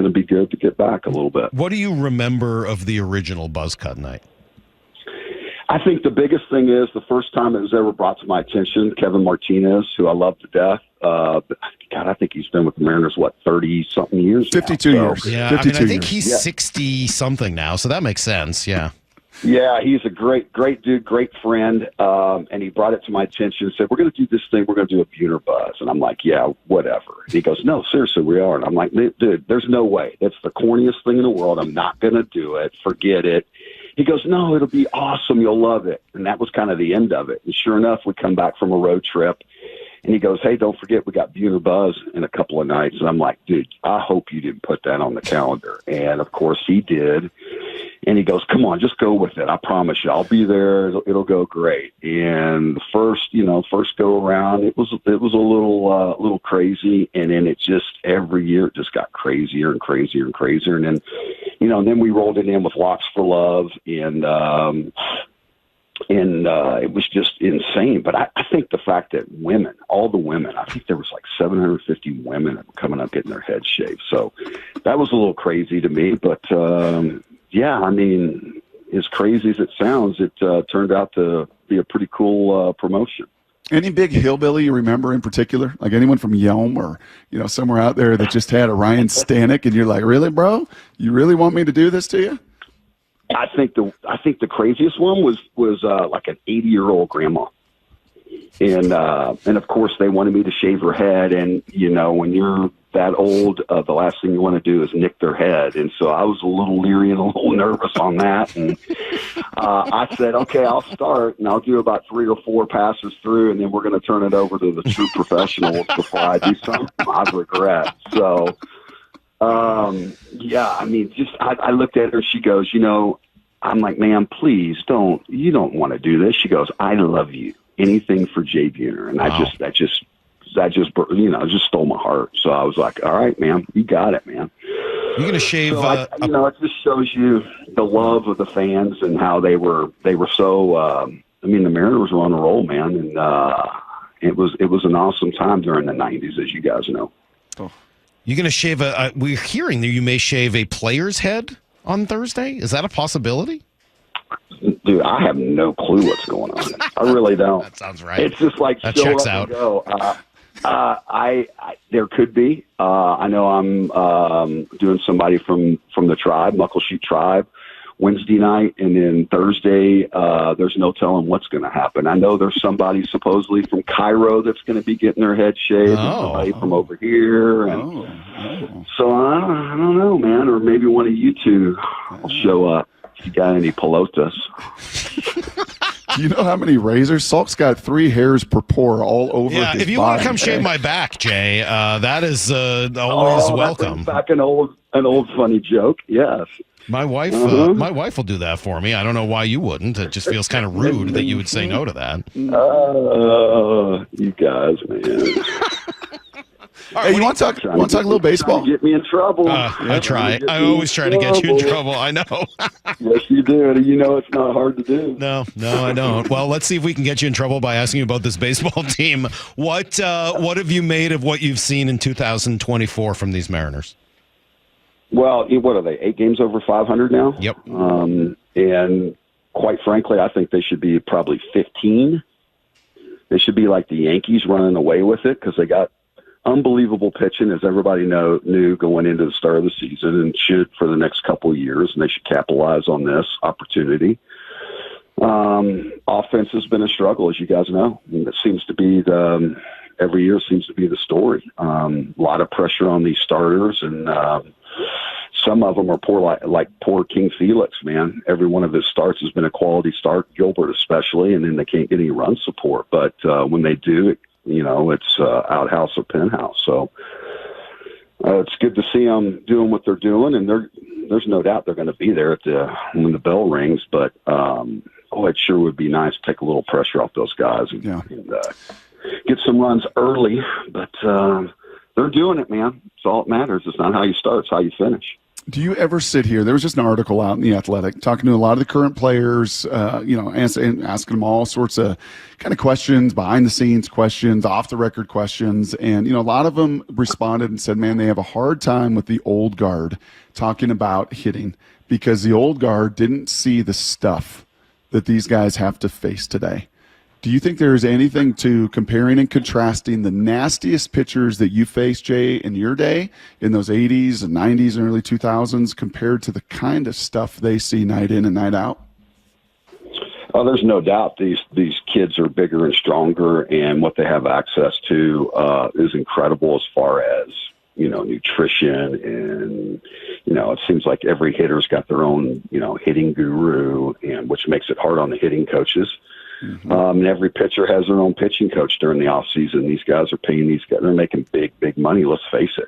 going to be good to get back a little bit. What do you remember of the original Buzz Cut night? I think the biggest thing is the first time it was ever brought to my attention, Kevin Martinez, who I love to death. God, I think he's been with the Mariners, 30-something years 52 now. years. Yeah, 52 I think years. he's 60-something now, so that makes sense, yeah. Yeah, he's a great dude, great friend, and he brought it to my attention and said, we're going to do this thing, we're going to do a Buhner Buzz. And I'm like, yeah, whatever. And he goes, no, seriously, we are. And I'm like, dude, there's no way. It's the corniest thing in the world. I'm not going to do it. Forget it. He goes, no, it'll be awesome. You'll love it. And that was kind of the end of it. And sure enough, we come back from a road trip, and he goes, hey, don't forget we got Buhner Buzz in a couple of nights. And I'm like, dude, I hope you didn't put that on the calendar. And, of course, he did. And he goes, come on, just go with it. I promise you, I'll be there. It'll go great. And the first go around, it was a little crazy. And then it just, every year it just got crazier and crazier and crazier. And then, then we rolled it in with Locks for Love, and it was just insane. But I think the fact that all the women, I think there was like 750 women that were coming up getting their heads shaved. So that was a little crazy to me. But, yeah, I mean, as crazy as it sounds, it turned out to be a pretty cool promotion. Any big hillbilly you remember in particular? Like anyone from Yelm or, somewhere out there that just had a Ryan Stanek, and you're like, really, bro? You really want me to do this to you? I think the craziest one was like an 80-year-old grandma. And of course they wanted me to shave her head. And, when you're that old, the last thing you want to do is nick their head. And so I was a little leery and a little nervous on that. And I said, okay, I'll start, and I'll do about 3 or 4 passes through, and then we're going to turn it over to the true professionals before I do something I regret. So, yeah, I mean, I looked at her, she goes, I'm like, ma'am, please you don't want to do this. She goes, I love you. Anything for Jay Buhner. And wow. That just stole my heart. So I was like, all right, ma'am, you got it, man. You're going to shave. So it just shows you the love of the fans and how they were so, the Mariners were on a roll, man. And, it was an awesome time during the 90s, as you guys know. Oh. You're going to shave we're hearing that you may shave a player's head on Thursday. Is that a possibility? Dude, I have no clue what's going on. I really don't. That sounds right. It's just like that show checks up out. And go. I there could be. I know I'm doing somebody from the tribe, Muckleshoot Tribe, Wednesday night, and then Thursday. There's no telling what's going to happen. I know there's somebody supposedly from Cairo that's going to be getting their head shaved. And somebody from over here, and so I don't know, man. Or maybe one of you two will show up. If you got any pelotas. Do you know how many razors? Salk's got 3 hairs per pore all over his body. If you want to come shave my back, Jay, that is always welcome. Back an old funny joke. Yes. My wife will do that for me. I don't know why you wouldn't. It just feels kind of rude that you would say no to that. You guys, man. Hey, you want to talk a little baseball? Get me in trouble. I try. I always try to get you in trouble. I know. Yes, you do. You know it's not hard to do. No, I don't. Well, let's see if we can get you in trouble by asking you about this baseball team. What have you made of what you've seen in 2024 from these Mariners? Well, what are they? 8 games over 500 now? Yep. And quite frankly, I think they should be probably 15. They should be like the Yankees running away with it because they got unbelievable pitching, as everybody knew going into the start of the season, and should for the next couple of years, and they should capitalize on this opportunity. Offense has been a struggle, as you guys know. And it seems to be every year seems to be the story. A lot of pressure on these starters, and some of them are poor, like poor King Felix, man. Every one of his starts has been a quality start, Gilbert especially, and then they can't get any run support. But when they do, it's outhouse or penthouse. So it's good to see them doing what they're doing, and there's no doubt they're going to be there when the bell rings. But it sure would be nice to take a little pressure off those guys and get some runs early. But they're doing it, man. It's all that matters. It's not how you start; it's how you finish. Do you ever sit here? There was just an article out in The Athletic talking to a lot of the current players, asking them all sorts of kind of questions, behind the scenes questions, off the record questions. And, a lot of them responded and said, man, they have a hard time with the old guard talking about hitting because the old guard didn't see the stuff that these guys have to face today. Do you think there is anything to comparing and contrasting the nastiest pitchers that you faced, Jay, in your day, in those 80s and 90s and early 2000s, compared to the kind of stuff they see night in and night out? Oh, there's no doubt these kids are bigger and stronger, and what they have access to is incredible as far as, nutrition. And, it seems like every hitter's got their own, hitting guru, and which makes it hard on the hitting coaches. Mm-hmm. And every pitcher has their own pitching coach during the off season. These guys are paying these guys. They're making big money. Let's face it,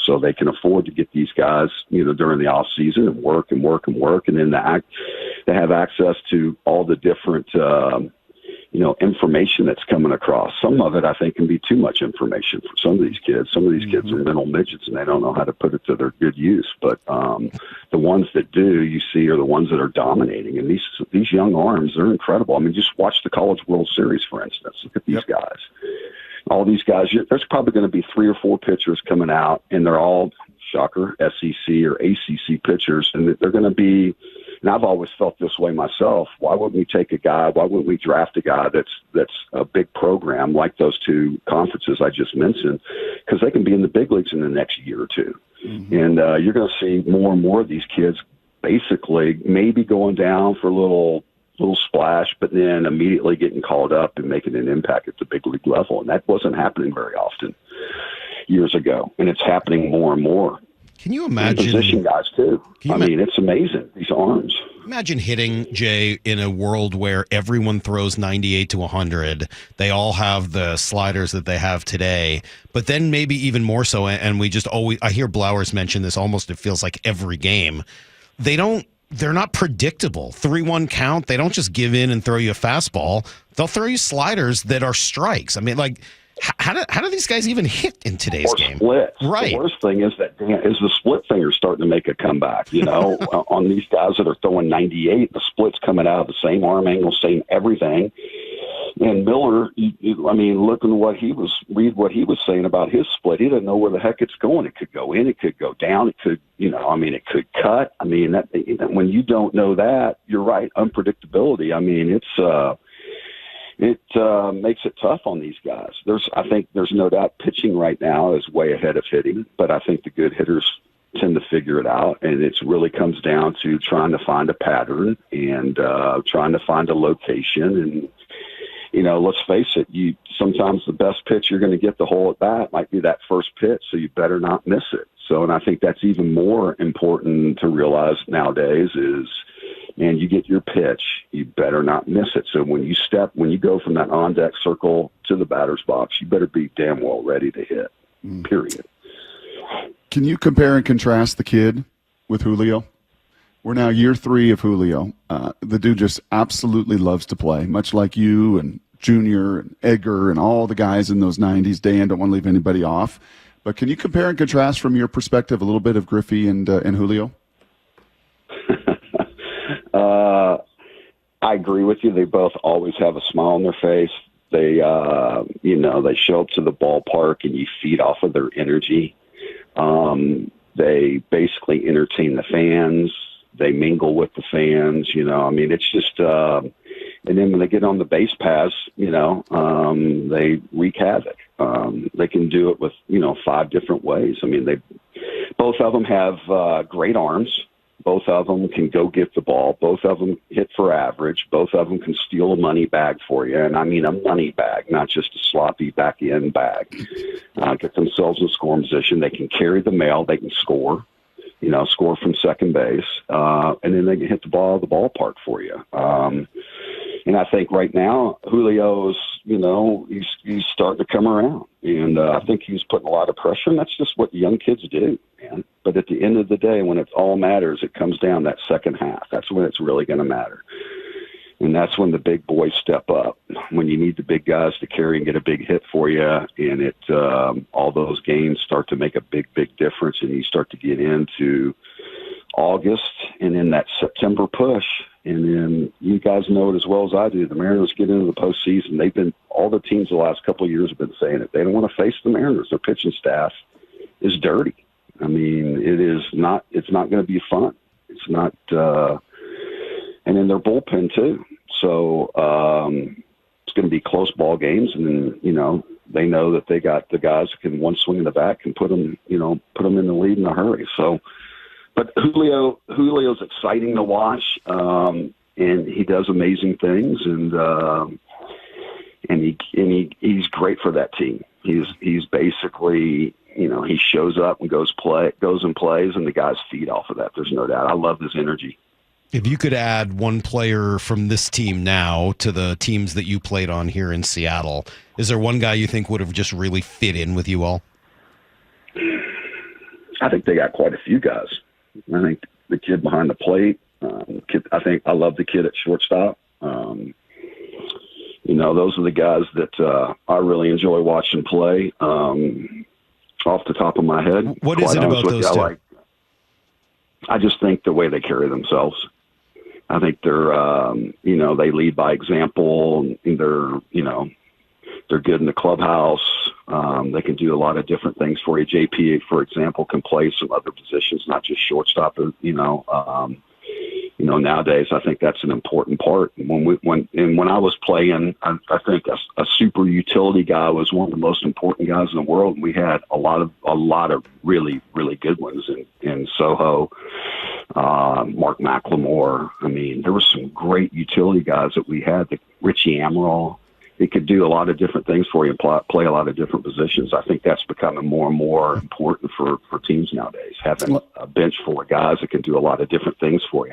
so they can afford to get these guys, during the off season and work. And then they have access to all the different, information that's coming across. Some of it, I think, can be too much information for some of these kids. Some of these kids are mental midgets and they don't know how to put it to their good use. But the ones that do, you see, are the ones that are dominating. And these young arms, they're incredible. I mean, just watch the College World Series, for instance. Look at these guys. All these guys, there's probably going to be 3 or 4 pitchers coming out, and they're all, shocker, SEC or ACC pitchers, and they're going to be. And I've always felt this way myself. Why wouldn't we take a guy? Why wouldn't we draft a guy that's a big program like those 2 conferences I just mentioned? Because they can be in the big leagues in the next year or 2. Mm-hmm. And you're going to see more and more of these kids basically maybe going down for a little splash, but then immediately getting called up and making an impact at the big league level. And that wasn't happening very often years ago. And it's happening more and more. Can you imagine position guys too? It's amazing, these arms. Imagine hitting, Jay, in a world where everyone throws 98 to 100. They all have the sliders that they have today, but then maybe even more so. And we just always, I hear Blowers mention this almost, it feels like every game. They're not predictable. 3-1 count. They don't just give in and throw you a fastball. They'll throw you sliders that are strikes. I mean, like, how do these guys even hit in today's game? Splits. Right. The worst thing is the split fingers starting to make a comeback. On these guys that are throwing 98, the split's coming out of the same arm angle, same everything. And Miller, look at read what he was saying about his split. He didn't know where the heck it's going. It could go in, it could go down, it could, it could cut. When you don't know that, you're right. Unpredictability. It makes it tough on these guys. I think there's no doubt pitching right now is way ahead of hitting, but I think the good hitters tend to figure it out, and it really comes down to trying to find a pattern and trying to find a location. And, let's face it, sometimes the best pitch you're going to get the whole at bat might be that first pitch, so you better not miss it. So, and I think that's even more important to realize nowadays is, and you get your pitch, you better not miss it. So when you go from that on-deck circle to the batter's box, you better be damn well ready to hit, period. Can you compare and contrast the kid with Julio? We're now year 3 of Julio. The dude just absolutely loves to play, much like you and Junior and Edgar and all the guys in those 90s. Dan, don't want to leave anybody off. But can you compare and contrast from your perspective a little bit of Griffey and Julio? I agree with you. They both always have a smile on their face. They, they show up to the ballpark and you feed off of their energy. They basically entertain the fans. They mingle with the fans. It's just, and then when they get on the base pass, they wreak havoc. They can do it with, 5 different ways. Both of them have great arms. Both of them can go get the ball. Both of them hit for average. Both of them can steal a money bag for you. And I mean a money bag, not just a sloppy back-end bag. Get themselves in scoring position. They can carry the mail. They can score, score from second base. And then they can hit the ball out of the ballpark for you. And I think right now, Julio's, he's starting to come around. And I think he's putting a lot of pressure, and that's just what young kids do, man. But at the end of the day, when it all matters, it comes down that second half. That's when it's really going to matter. And that's when the big boys step up, when you need the big guys to carry and get a big hit for you. And all those games start to make a big, big difference, and you start to get into August and then that September push. And then you guys know it as well as I do. The Mariners get into the postseason. All the teams the last couple of years have been saying it. They don't want to face the Mariners. Their pitching staff is dirty. I mean, it's not going to be fun. It's not, and then their bullpen too. So, it's going to be close ball games. And then, they know that they got the guys who can one swing in the back and put them in the lead in a hurry. So, but Julio's exciting to watch. And he does amazing things. And he's great for that team. He's basically, he shows up and goes and plays, and the guys feed off of that. There's no doubt. I love his energy. If you could add one player from this team now to the teams that you played on here in Seattle, is there one guy you think would have just really fit in with you all? I think they got quite a few guys. I think the kid behind the plate, I think I love the kid at shortstop. Those are the guys that I really enjoy watching play. Off the top of my head, what is it about those two? I just think the way they carry themselves. I think they're, they lead by example. And they're good in the clubhouse. They can do a lot of different things for you. JP, for example, can play some other positions, not just shortstop. Nowadays, I think that's an important part. When I was playing, I think a super utility guy was one of the most important guys in the world. And we had a lot of really, really good ones in Soho, Mark McLemore. I mean, there were some great utility guys that we had. Richie Amaral. He could do a lot of different things for you and play a lot of different positions. I think that's becoming more and more important for teams nowadays, having a bench full of guys that can do a lot of different things for you.